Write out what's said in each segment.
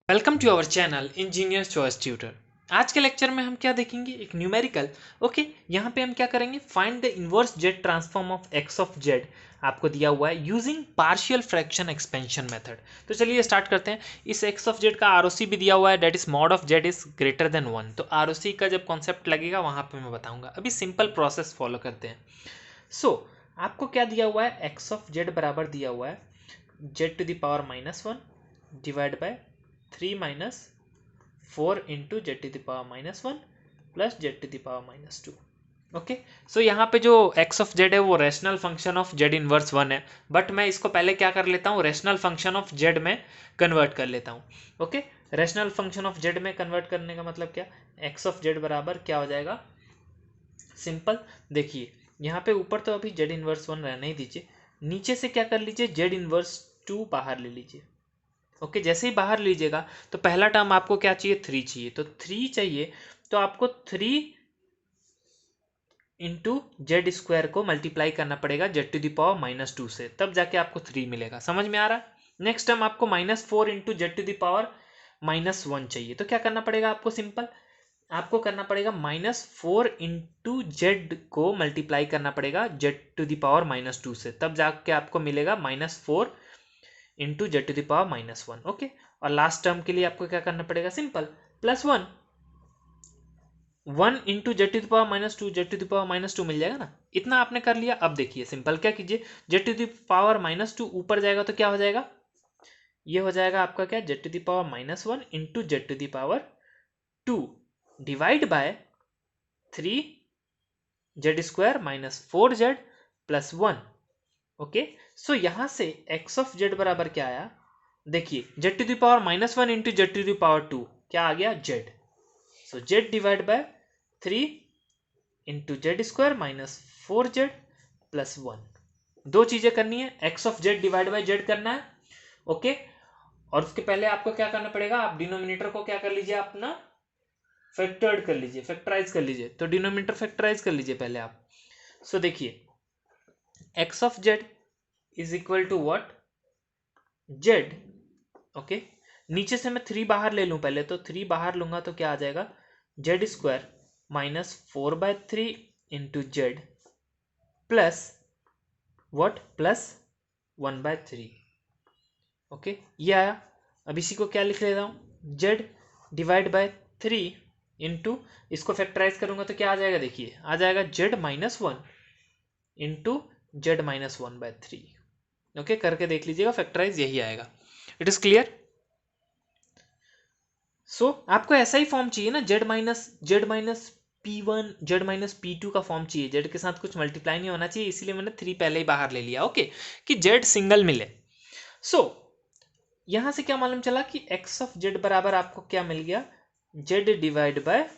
Welcome to our channel engineer choice tutor. आज के lecture में हम क्या देखेंगे, एक न्यूमेरिकल। ओके, यहाँ पे हम क्या करेंगे, find the inverse Z transform of X of Z आपको दिया हुआ है using partial fraction expansion method. तो चलिए स्टार्ट करते हैं। इस एक्स ऑफ जेड का आरओसी भी दिया हुआ है, that is mod of Z is greater than 1। तो आरओसी का जब कॉन्सेप्ट लगेगा वहां पे मैं बताऊंगा। अभी सिंपल प्रोसेस फॉलो करते हैं। सो आपको क्या दिया हुआ है, एक्स ऑफ जेड बराबर दिया हुआ है Z to the power -1 divide by 3 minus 4 into Z to the power -1 plus Z to the power -2। Okay, so यहाँ पे जो एक्स ऑफ जेड है वो rational function of Z inverse 1 है, बट मैं इसको पहले क्या कर लेता हूँ, रैशनल फंक्शन ऑफ जेड में कन्वर्ट कर लेता हूँ। Okay, rational function of Z में कन्वर्ट करने का मतलब क्या, एक्स ऑफ जेड बराबर क्या हो जाएगा, सिंपल। देखिए यहाँ पे ऊपर तो अभी जेड इनवर्स 1 रहने ही दीजिए, नीचे से क्या कर लीजिए, जेड इनवर्स 2 बाहर ले लीजिए। ओके, जैसे ही बाहर लीजिएगा तो पहला टर्म आपको क्या चाहिए, 3 चाहिए। तो 3 चाहिए तो आपको 3 इंटू जेड स्क्वायर को मल्टीप्लाई करना पड़ेगा जेड टू द पावर -2 से, तब जाके आपको 3 मिलेगा। समझ में आ रहा है। नेक्स्ट टर्म आपको -4 into Z to the power -1 चाहिए। तो क्या करना पड़ेगा आपको, सिंपल आपको करना पड़ेगा -4 इंटू जेड को मल्टीप्लाई करना पड़ेगा जेड टू द पावर -2 से, तब जाके आपको मिलेगा -4 into Z to the power -1। Okay, और लास्ट टर्म के लिए आपको क्या करना पड़ेगा, simple +1 1 into Z to the power -2 Z to the power -2 मिल जाएगा ना। इतना आपने कर लिया। अब देखिए सिंपल क्या कीजिए, जेड टू द पावर -2 ऊपर जाएगा तो क्या हो जाएगा, ये हो जाएगा आपका क्या, Z to the power -1 into Z to the power 2 divide by 3 Z square -4 Z plus 1। Okay, so यहां से एक्स ऑफ जेड बराबर क्या आया, देखिए Z to the power -1 into Z to the power 2 क्या आ गया, Z. So Z divide by 3 into Z square -4 Z plus 1। दो चीजें करनी है, X of Z divide by Z करना है। ओके, और उसके पहले आपको क्या करना पड़ेगा, आप डिनोमिनेटर को क्या कर लीजिए, अपना फैक्टर्ड कर लीजिए, फैक्टराइज कर लीजिए। तो डिनोमिनेटर फैक्टराइज कर लीजिए पहले आप। सो देखिए X of Z is equal to what, Z. Okay, नीचे से मैं 3 बाहर ले लूं पहले, तो 3 बाहर लूंगा तो क्या आ जाएगा, Z square -4/3 into Z plus what, plus 1/3। Okay, ये आया। अब इसी को क्या लिख लेता हूं, जेड डिवाइड बाय 3 इंटू, इसको फैक्टराइज करूंगा तो क्या आ जाएगा, देखिए आ जाएगा जेड -1 इंटू जेड -1/3। ओके, करके देख लीजिएगा, फैक्टराइज यही आएगा। It is clear. सो आपको ऐसा ही फॉर्म चाहिए ना, जेड माइनस P1 Z-P2 का फॉर्म चाहिए, जेड के साथ कुछ मल्टीप्लाई नहीं होना चाहिए, इसीलिए मैंने 3 पहले ही बाहर ले लिया। ओके, कि जेड सिंगल मिले। सो यहां से क्या मालूम चला कि एक्स ऑफ जेड बराबर आपको क्या मिल गया, Z divide by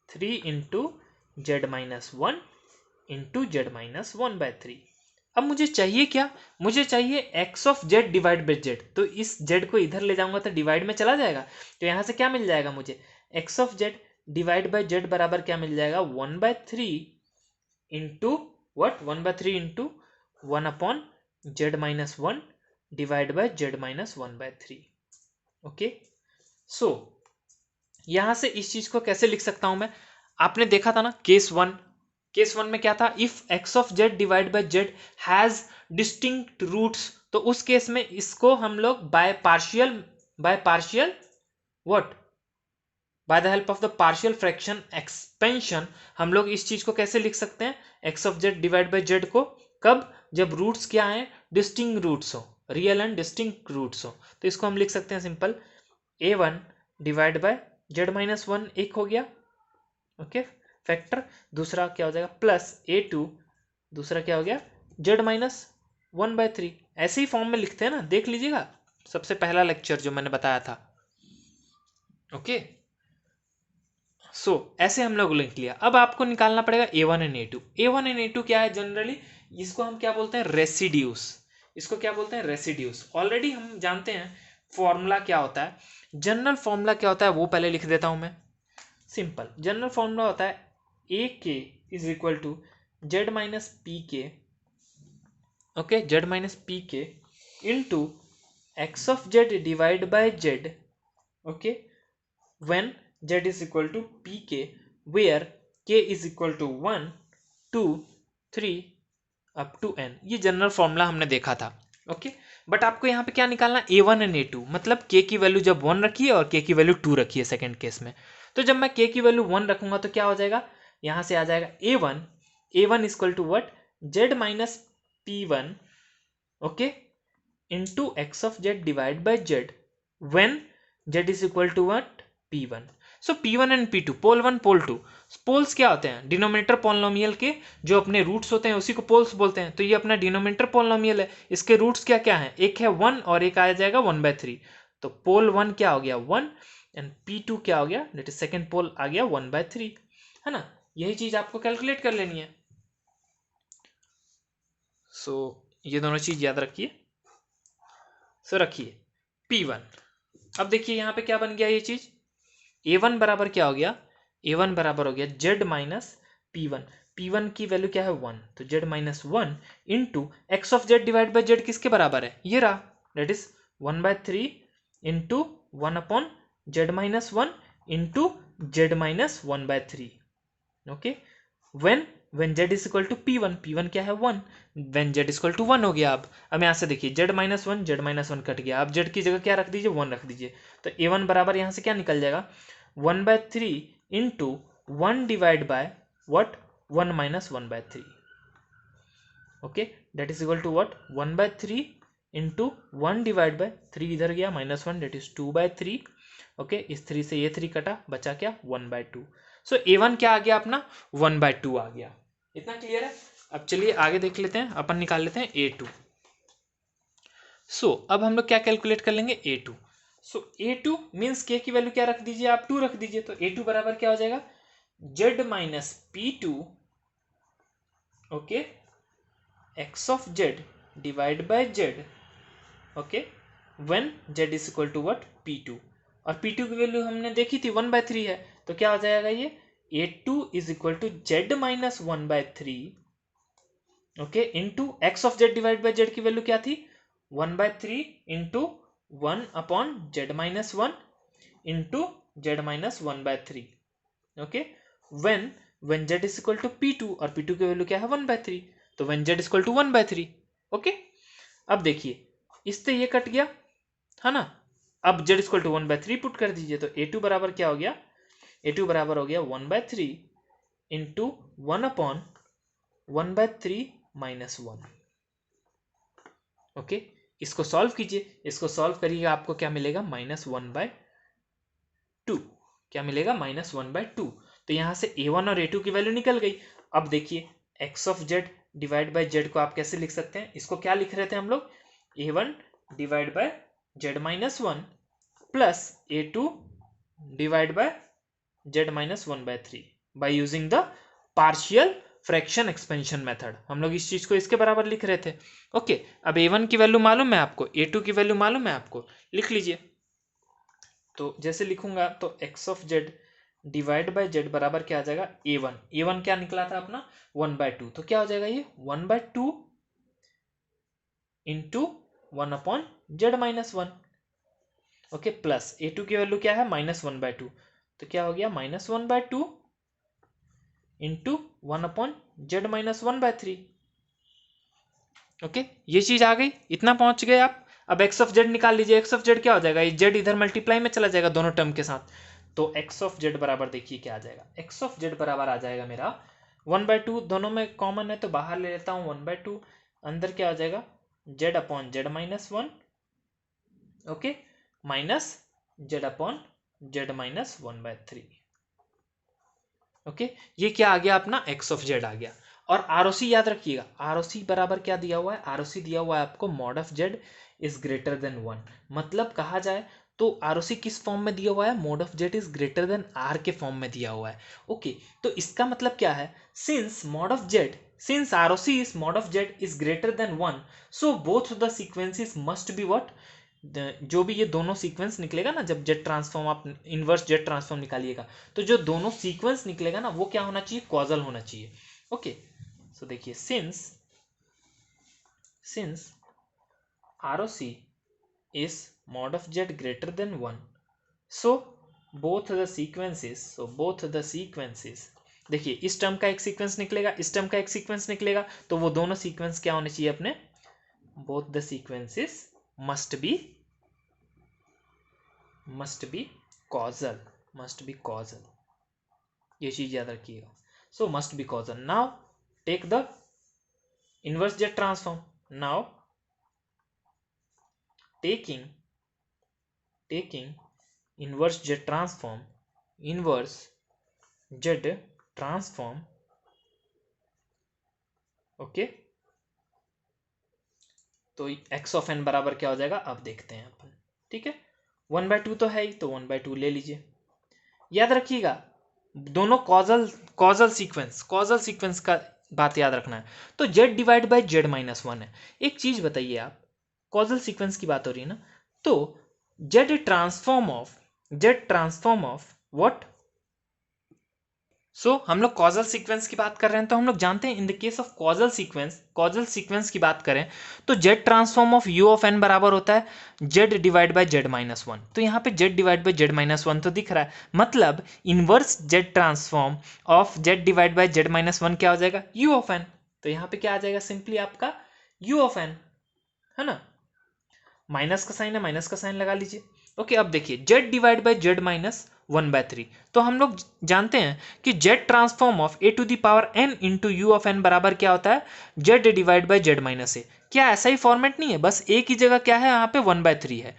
3 into Z-1 into Z-1/3। अब मुझे चाहिए क्या, मुझे चाहिए x of Z divide by Z. तो इस जेड को इधर ले जाऊंगा तो डिवाइड में चला जाएगा, तो यहां से क्या मिल जाएगा मुझे, X of Z divide by Z बराबर क्या मिल जाएगा, 1/3 into what, 1/3 into 1/Z-1 divide by Z-1/3। Okay, so यहां से इस चीज को कैसे लिख सकता हूं मैं, आपने देखा था ना केस वन में क्या था, if X of Z divide by Z has distinct roots, तो उस केस में इसको हम लोग by partial what, by the help of the partial fraction expansion हम लोग इस चीज को कैसे लिख सकते हैं, X of Z divide by Z को, कब, जब रूट्स क्या है, डिस्टिंक्ट रूट्स हो, रियल एंड डिस्टिंक्ट रूट्स हो। तो इसको हम लिख सकते हैं simple, a1 divide by Z-1 एक हो गया। Okay, factor. दूसरा क्या हो जाएगा, प्लस a2, दूसरा क्या हो गया, Z-1/3। ऐसे ही फॉर्म में लिखते हैं ना, देख लीजिएगा सबसे पहला लेक्चर जो मैंने बताया था। ओके, सो ऐसे हम लोग लिख लिया। अब आपको निकालना पड़ेगा a1 and a2। a1 and a2 क्या है, जनरली इसको हम क्या बोलते हैं, रेसिड्यूस। इसको क्या बोलते हैं, रेसिड्यूस। ऑलरेडी हम जानते हैं फॉर्मूला क्या होता है, जनरल फॉर्मूला क्या होता है वो पहले लिख देता हूं मैं। सिंपल जनरल फॉर्मूला होता है ए के इज इक्वल टू Z-P के, ओके, Z-P के into X of Z divide by Z okay, when z is equal to pk where k is equal to 1 2 3 up to n। ये general formula हमने देखा था। Okay, but आपको यहाँ पे क्या निकालना, a1 एंड a2, मतलब k की वैल्यू जब 1 रखी है और k की वैल्यू 2 रखी है सेकंड केस में। तो जब मैं k की वैल्यू 1 रखूंगा तो क्या हो जाएगा, यहाँ से आ जाएगा a1 equal to what, z minus p1 okay into X of Z divide by Z when z is equal to what, p1। So p1 and p2 pole 1 pole 2, poles क्या होते हैं, डिनोमिनेटर पॉलिनोमियल के जो अपने roots होते हैं उसी को पोल्स बोलते हैं। तो ये अपना डिनोमिनेटर पॉलिनोमियल है, इसके रूट्स क्या क्या हैं, एक है 1 और एक आ जाएगा 1/3। तो पोल 1 क्या हो गया 1 एंड p2 क्या हो गया, दैट इज सेकंड पोल आ गया 1/3, है ना। यही चीज आपको कैलकुलेट कर लेनी है। सो ये दोनों चीज याद रखिए। सो रखिए p1। अब देखिए यहाँ पे क्या बन गया ये चीज, a1 बराबर क्या हो गया, a1 बराबर हो गया z माइनस p1। p1 की वैल्यू क्या है 1, तो z minus 1 into X of Z divide by Z किसके बराबर है, ये रहा, that is 1/3 into 1 upon z minus 1 into z minus 1/3। Okay, when z is equal to p1 क्या है 1, when z is equal to 1 हो गया। अब यहाँ से देखिए z माइनस 1 कट गया, अब z की जगह क्या रख दीजिए 1 रख दीजिए। तो a1 बराबर यहाँ से क्या निकल जाएगा 1/3 into 1 divide by what 1 minus 1/3। Okay, that is equal to what 1/3 into 1 divide by 3 इधर गया -1, दैट इज 2/3। ओके, इस 3 से ये 3 कटा, बचा क्या 1/2। सो a1 क्या आ गया अपना 1/2 आ गया। इतना क्लियर है। अब चलिए आगे देख लेते हैं, अपन निकाल लेते हैं a2। सो अब हम लोग क्या कैलकुलेट कर लेंगे a2। सो a2 मीन्स k की वैल्यू क्या रख दीजिए आप 2 रख दीजिए। तो a2 बराबर क्या हो जाएगा z minus p2 okay X of Z divide by Z okay when z is equal to what p2। और p2 की वैल्यू हमने देखी थी 1/3 है, तो क्या हो जाएगा ये a2 is equal to z minus 1/3 okay into X of Z divide by Z की वैल्यू क्या थी 1/3 into 1 upon Z minus 1 into Z minus 1/3 okay when z is equal to p2 और p2 की वैल्यू क्या है 1/3, तो when z is equal to 1/3। Okay, अब देखिए इससे ये कट गया है ना। अब z इक्वल टू 1/3 पुट कर दीजिए, तो a2 बराबर क्या हो गया, a2 बराबर हो गया 1/3 इंटू 1 अपॉन 1/3 माइनस 1। ओके, इसको सॉल्व कीजिए, इसको सॉल्व करिएगा आपको क्या मिलेगा -1/2। क्या मिलेगा -1/2। तो यहां से a1 और a2 की वैल्यू निकल गई। अब देखिए x of Z divide by Z को आप कैसे लिख सकते हैं, इसको क्या लिख रहे थे हम लोग a1 divide by Z minus 1 plus a2 divide by Z minus 1/3 by using the partial fraction expansion method. हम लोग इस चीज को इसके बराबर लिख रहे थे। ओके, अब a1 की वैल्यू मालूम है आपको, a2 की वैल्यू मालूम है आपको, लिख लीजिए। तो जैसे लिखूंगा तो x of Z divide by Z बराबर क्या आ जाएगा a1 क्या निकला था अपना 1/2, तो क्या हो जाएगा ये 1/2 into 1 upon Z minus 1 okay plus a2 की वैल्यू क्या है -1/2, तो क्या हो गया -1/2 into 1 upon Z minus 1/3। Okay, ये चीज आ गई, इतना पहुंच गए आप। अब एक्स ऑफ जेड निकाल लीजिए, एक्स ऑफ जेड क्या हो जाएगा, ये जेड इधर मल्टीप्लाई में चला जाएगा दोनों टर्म के साथ। तो एक्स ऑफ जेड बराबर देखिए क्या आ जाएगा, एक्स ऑफ जेड बराबर आ जाएगा मेरा 1/2, दोनों में कॉमन है तो बाहर ले लेता हूँ 1/2, अंदर क्या हो जाएगा Z upon Z minus 1 okay minus Z upon Z minus 1/3। Okay, ये क्या आ गया अपना एक्स ऑफ जेड आ गया। और आरओसी याद रखिएगा, आरओसी बराबर क्या दिया हुआ है, आरओसी दिया हुआ है आपको mod of Z is greater than 1। मतलब कहा जाए तो आरओसी किस फॉर्म में दिया हुआ है, mod of Z is greater than r के फॉर्म में दिया हुआ है। ओके, तो इसका मतलब क्या है, since ROC is mod of Z is greater than 1, so both the sequences must be what, जो भी ये दोनों सीक्वेंस निकलेगा ना, जब जेड ट्रांसफॉर्म आप इनवर्स जेड ट्रांसफॉर्म निकालिएगा, तो जो दोनों सीक्वेंस निकलेगा ना वो क्या होना चाहिए, कॉजल होना चाहिए। ओके, सो देखिए since ROC is mod of z greater than 1, so both the sequences देखिए, इस टर्म का एक सीक्वेंस निकलेगा, इस टर्म का एक सीक्वेंस निकलेगा, तो वो दोनों सीक्वेंस क्या होने चाहिए अपने, both the sequences must be causal, ये चीज याद रखिएगा। So must be causal. Now take the inverse Z transform. Now taking inverse z transform, okay, तो x ऑफ n बराबर क्या हो जाएगा अब देखते हैं अपन। ठीक है, 1/2 तो है ही, तो 1/2 ले लीजिए। याद रखिएगा दोनों कॉजल सीक्वेंस का बात याद रखना है। तो z divide by z minus 1 है। एक चीज बताइए आप, कॉजल सीक्वेंस की बात हो रही है ना, तो z ट्रांसफॉर्म ऑफ व्हाट। सो हम लोग कॉजल सीक्वेंस की बात कर रहे हैं, तो हम लोग जानते हैं in the case of causal sequence की बात करें तो z transform of u of n बराबर होता है z divide by z minus 1। तो यहाँ पे z divide by z minus 1 तो दिख रहा है, मतलब inverse z transform of z divide by z minus 1 क्या हो जाएगा, u ऑफ n। तो यहाँ पे क्या आ जाएगा, सिंपली आपका u ऑफ n, है ना। माइनस का साइन है, माइनस का साइन लगा लीजिए। ओके, अब देखिए z divide by z minus 1/3, तो हम लोग जानते हैं कि z transform of a to the power n into you of n बराबर क्या होता है, z divide by z minus a। क्या ऐसा ही फॉर्मेट नहीं है, बस a की जगह क्या है यहाँ पे 1/3 है।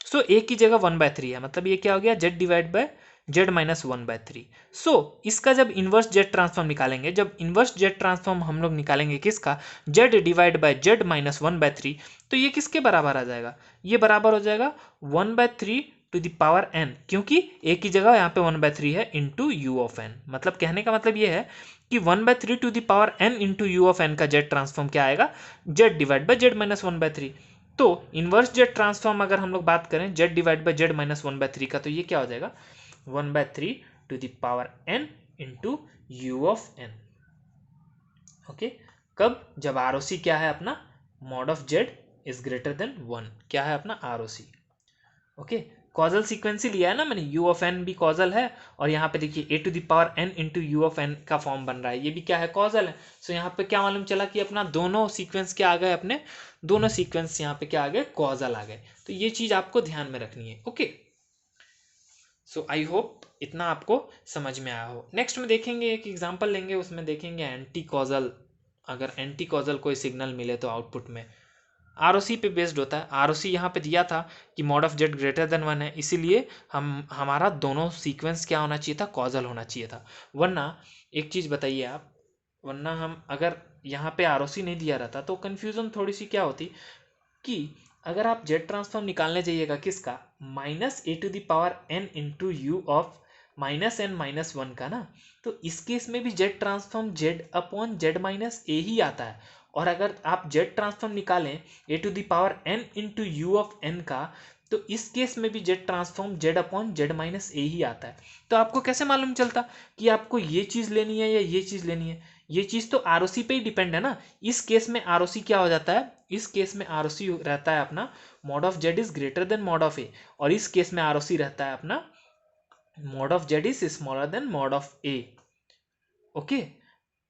सो a की जगह 1/3 है, मतलब ये क्या हो गया, z divide by z minus 1/3। सो इसका जब इनवर्स z ट्रांसफॉर्म निकालेंगे, जब इनवर्स z ट्रांसफॉर्म हम लोग निकालेंगे किसका, z divide by z minus 1/3, तो ये किसके बराबर आ जाएगा, ये बराबर हो जाएगा 1/3 टू द पावर n, क्योंकि a की जगह यहाँ पे 1/3 है इंटू यू ऑफ n। मतलब कहने का मतलब ये है कि 1/3 to the power n into you of n का z ट्रांसफॉर्म क्या आएगा, z divide by z minus 1/3। तो इनवर्स z ट्रांसफॉर्म अगर हम लोग बात करें z divide by z minus 1/3 का, तो ये क्या हो जाएगा 1/3 to the power n into you of n। Okay, कब, जब ROC क्या है अपना, mod of z is greater than 1, क्या है अपना ROC। ओके, कॉजल सीक्वेंस ही लिया है ना मैंने, u ऑफ n भी कॉजल है, और यहाँ पे देखिए a to the power n into you of n का फॉर्म बन रहा है, ये भी क्या है, कॉजल है। सो यहाँ पे क्या मालूम चला कि अपना दोनों सीक्वेंस क्या आ गए, अपने दोनों सीक्वेंस यहाँ पे क्या आ गए, कॉजल आ गए। तो ये चीज आपको ध्यान में रखनी है। ओके, सो आई होप इतना आपको समझ में आया हो। नेक्स्ट में देखेंगे, एक एग्जांपल लेंगे, उसमें देखेंगे एंटी कॉजल, अगर एंटी कॉजल कोई सिग्नल मिले तो आउटपुट में ROC पे बेस्ड होता है। ROC यहाँ पे दिया था कि mod of Z greater than 1 है, इसीलिए हमारा दोनों सीक्वेंस क्या होना चाहिए था, कॉजल होना चाहिए था। वरना एक चीज़ बताइए आप, वरना हम अगर यहाँ पे ROC नहीं दिया रहता तो कन्फ्यूज़न थोड़ी सी क्या होती कि अगर आप जेड ट्रांसफॉर्म निकालने जाइएगा किसका, minus A to the power n into you of minus n minus 1 का ना, तो इस केस में भी Z transform z upon z minus A ही आता है। और अगर आप जेड ट्रांसफॉर्म निकालें A to the power n into you of n का, तो इस केस में भी Z transform z upon z minus A ही आता है। तो आपको कैसे मालूम चलता कि आपको ये चीज़ लेनी है या ये चीज़ लेनी है, ये चीज़ तो ROC पे ही डिपेंड है ना। इस केस में ROC क्या हो जाता है, इस केस में ROC रहता है अपना mod of Z is greater than mod of A, और इस केस में ROC रहता है अपना mod of Z is smaller than mod of A. Okay,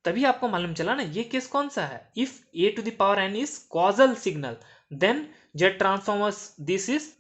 तभी आपको मालूम चला ना ये केस कौन सा है, if a to the power n is causal signal then z transformers this is